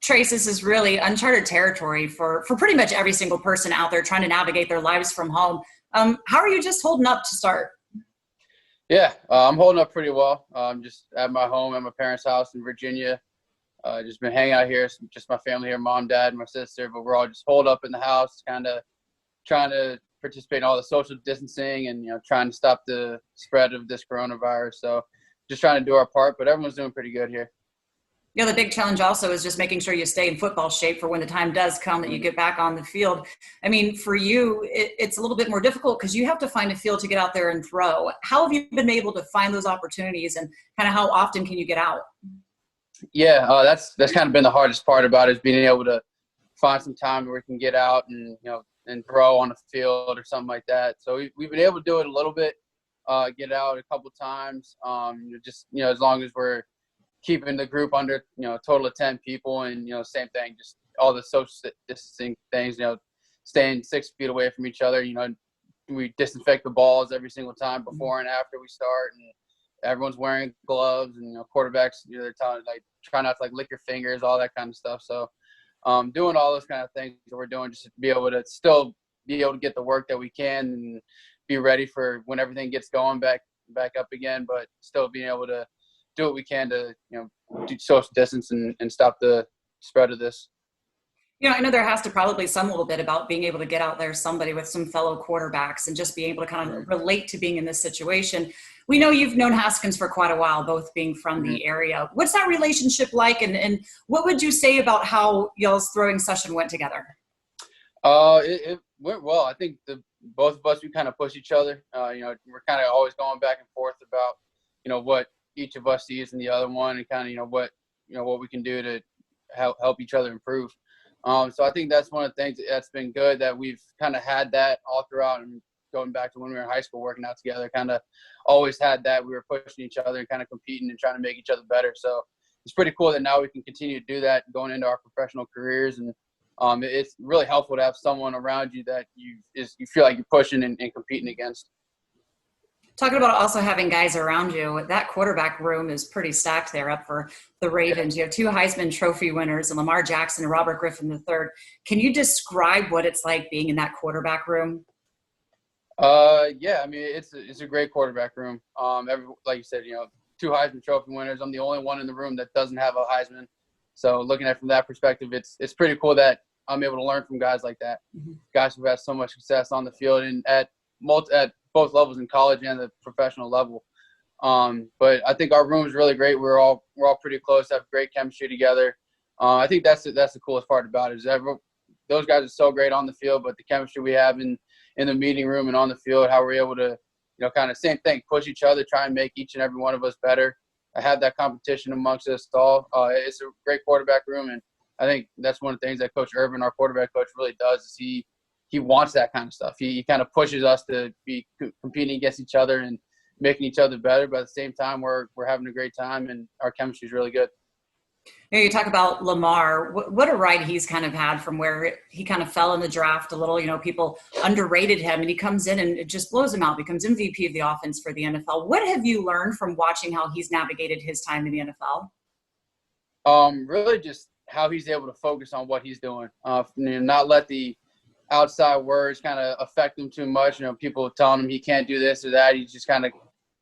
Trace, this is really uncharted territory for pretty much every single person out there trying to navigate their lives from home. How are you just holding up to start? Yeah, I'm holding up pretty well. I'm just at my home at my parents' house in Virginia. Just been hanging out here. It's just my family here, mom, dad, and my sister. But we're all just holed up in the house, kind of trying to participate in all the social distancing and, trying to stop the spread of this coronavirus. So just trying to do our part, but everyone's doing pretty good here. The big challenge also is just making sure you stay in football shape for when the time does come that you get back on the field. I mean, for you, it's a little bit more difficult because you have to find a field to get out there and throw. How have you been able to find those opportunities, and kind of how often can you get out? Yeah, that's kind of been the hardest part about it, is being able to find some time where we can get out and, and throw on the field or something like that. So we've been able to do it a little bit, get out a couple times, just, as long as we're keeping the group under, a total of 10 people, and, same thing, just all the social distancing things, staying 6 feet away from each other. We disinfect the balls every single time before and after we start, and everyone's wearing gloves, and, quarterbacks, they're telling, try not to lick your fingers, all that kind of stuff. So doing all those kind of things that we're doing just to be able to still be able to get the work that we can and be ready for when everything gets going back up again, but still being able to do what we can to, do social distance and stop the spread of this. I know there has to probably some little bit about being able to get out there, somebody with some fellow quarterbacks, and just being able to kind of relate to being in this situation. We know you've known Haskins for quite a while, both being from the area. What's that relationship like, and what would you say about how y'all's throwing session went together? It went well. I think both of us, we kind of push each other. We're kind of always going back and forth about, what each of us sees in the other one, and kind of, what we can do to help each other improve. So I think that's one of the things that's been good, that we've kind of had that all throughout, and going back to when we were in high school working out together, kind of always had that. We were pushing each other and kind of competing and trying to make each other better. So it's pretty cool that now we can continue to do that going into our professional careers. And it's really helpful to have someone around you that you feel like you're pushing and competing against. Talking about also having guys around you, that quarterback room is pretty stacked there up for the Ravens. You have 2 Heisman Trophy winners, and Lamar Jackson and Robert Griffin III. Can you describe what it's like being in that quarterback room? Yeah, I mean, it's a great quarterback room. Like you said, 2 Heisman Trophy winners. I'm the only one in the room that doesn't have a Heisman. So looking at it from that perspective, it's pretty cool that I'm able to learn from guys like that, guys who've had so much success on the field and at both levels, in college and the professional level. But I think our room is really great. We're all pretty close, have great chemistry together. I think that's the coolest part about it, is those guys are so great on the field, but the chemistry we have in the meeting room and on the field, how we're able to, kind of same thing, push each other, try and make each and every one of us better. I have that competition amongst us all. It's a great quarterback room, and I think that's one of the things that Coach Irvin, our quarterback coach, really does, is he wants that kind of stuff. He kind of pushes us to be competing against each other and making each other better, but at the same time, we're having a great time, and our chemistry is really good. You talk about Lamar. What a ride he's kind of had from where he kind of fell in the draft a little. People underrated him, and he comes in and it just blows him out, becomes MVP of the offense for the NFL. What have you learned from watching how he's navigated his time in the NFL? Really just how he's able to focus on what he's doing, not let the outside words kind of affect him too much. People telling him he can't do this or that. He just kind of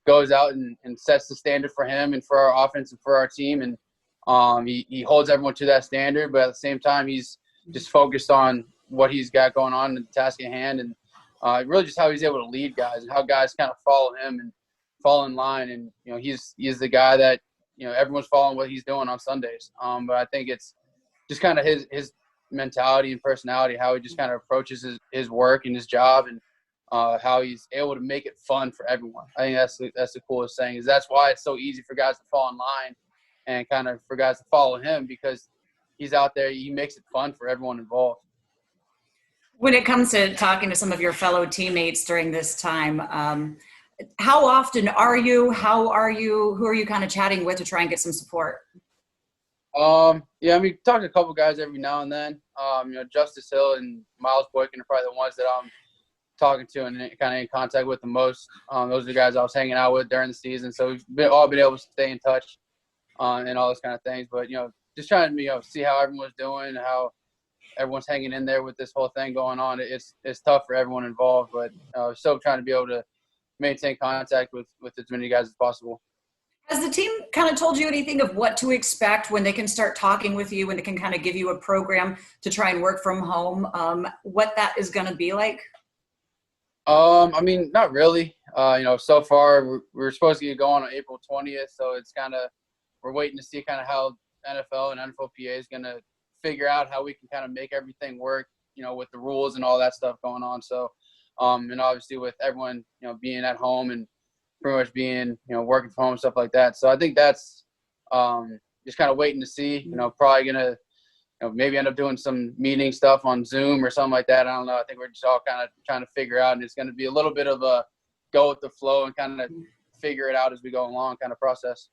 goes out and sets the standard for him and for our offense and for our team. And he holds everyone to that standard, but at the same time, he's just focused on what he's got going on in the task at hand. And really just how he's able to lead guys and how guys kind of follow him and fall in line. And, he's the guy that, everyone's following what he's doing on Sundays. But I think it's just kind of his mentality and personality, how he just kind of approaches his work and his job, and how he's able to make it fun for everyone. I think that's the coolest thing, is that's why it's so easy for guys to fall in line and kind of for guys to follow him, because he's out there, he makes it fun for everyone involved. When it comes to talking to some of your fellow teammates during this time, how often are you? Who are you kind of chatting with to try and get some support? Yeah, I mean, talk to a couple guys every now and then. Justice Hill and Miles Boykin are probably the ones that I'm talking to and kind of in contact with the most. Those are the guys I was hanging out with during the season. So we've all been able to stay in touch and all those kind of things. But, just trying to see how everyone's doing, how everyone's hanging in there with this whole thing going on. It's tough for everyone involved, but still trying to be able to maintain contact with as many guys as possible. Has the team kind of told you anything of what to expect when they can start talking with you, when they can kind of give you a program to try and work from home, what that is going to be like? I mean, not really. So far we're supposed to get going on April 20th, so it's kind of we're waiting to see kind of how NFL and NFLPA is going to figure out how we can kind of make everything work, with the rules and all that stuff going on. So, and obviously with everyone, being at home and pretty much being, working from home and stuff like that. So I think that's just kind of waiting to see, probably going to, maybe end up doing some meeting stuff on Zoom or something like that. I don't know. I think we're just all kind of trying to figure out, and it's going to be a little bit of a go with the flow and kind of figure it out as we go along kind of process.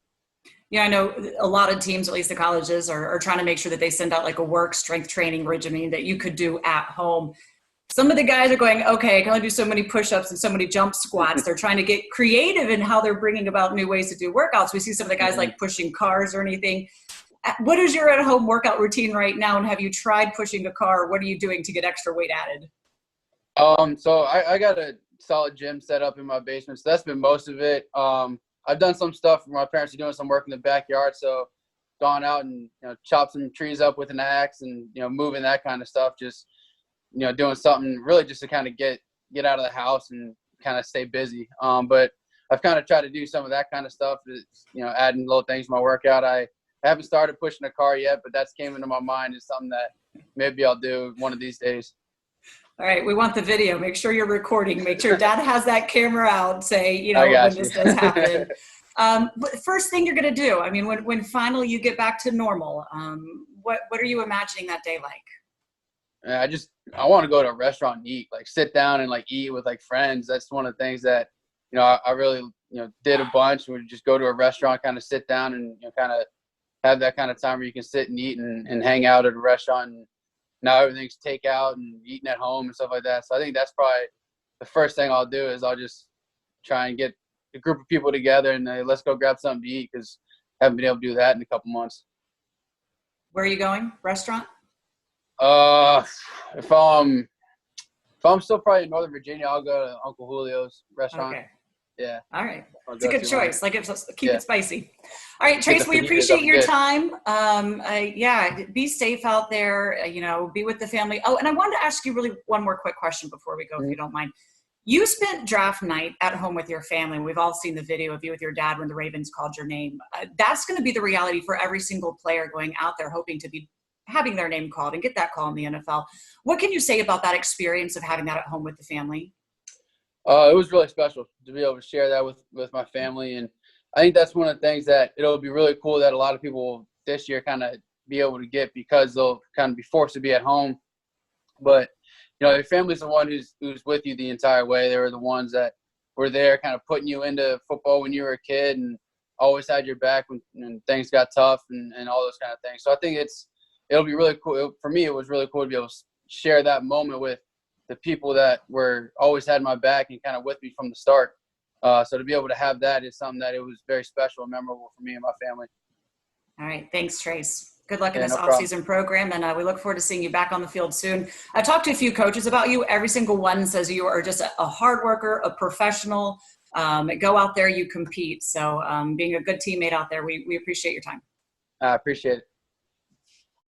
Yeah, I know a lot of teams, at least the colleges, are trying to make sure that they send out like a work strength training regimen that you could do at home. Some of the guys are going, okay, I can only do so many push-ups and so many jump squats. They're trying to get creative in how they're bringing about new ways to do workouts. We see some of the guys like pushing cars or anything. What is your at-home workout routine right now, and have you tried pushing a car? What are you doing to get extra weight added? So I got a solid gym set up in my basement, so that's been most of it. I've done some stuff where my parents are doing some work in the backyard, so gone out and chopped some trees up with an axe and moving that kind of stuff. Just doing something really just to kind of get out of the house and kind of stay busy. But I've kind of tried to do some of that kind of stuff. Adding little things to my workout. I haven't started pushing a car yet, but that's came into my mind as something that maybe I'll do one of these days. All right, we want the video. Make sure you're recording. Make sure Dad has that camera out. Say, when this does happen. But first thing you're going to do, I mean, when finally you get back to normal, what are you imagining that day like? I want to go to a restaurant and eat, like sit down and like eat with like friends. That's one of the things that, I really, did a bunch. We just go to a restaurant, kind of sit down and kind of have that kind of time where you can sit and eat and hang out at a restaurant. And now everything's takeout and eating at home and stuff like that. So I think that's probably the first thing I'll do is I'll just try and get a group of people together and let's go grab something to eat, because I haven't been able to do that in a couple months. Where are you going? Restaurant? If I'm still probably in Northern Virginia, I'll go to Uncle Julio's restaurant. Okay. Yeah. All right. It's a good choice. Keep it spicy. All right, Trace, we appreciate your time. Be safe out there, be with the family. Oh, and I wanted to ask you really one more quick question before we go, if you don't mind. You spent draft night at home with your family. We've all seen the video of you with your dad when the Ravens called your name. That's going to be the reality for every single player going out there hoping to be having their name called and get that call in the NFL. What can you say about that experience of having that at home with the family? It was really special to be able to share that with my family. And I think that's one of the things that it'll be really cool that a lot of people this year kind of be able to get, because they'll kind of be forced to be at home. But, your family's the one who's with you the entire way. They were the ones that were there kind of putting you into football when you were a kid and always had your back when things got tough and all those kind of things. So I think it'll be really cool. For me, it was really cool to be able to share that moment with the people that were always had my back and kind of with me from the start. So to be able to have that is something that it was very special and memorable for me and my family. All right. Thanks, Trace. Good luck in this offseason program, and we look forward to seeing you back on the field soon. I've talked to a few coaches about you. Every single one says you are just a hard worker, a professional. Go out there, you compete. So being a good teammate out there, we appreciate your time. I appreciate it.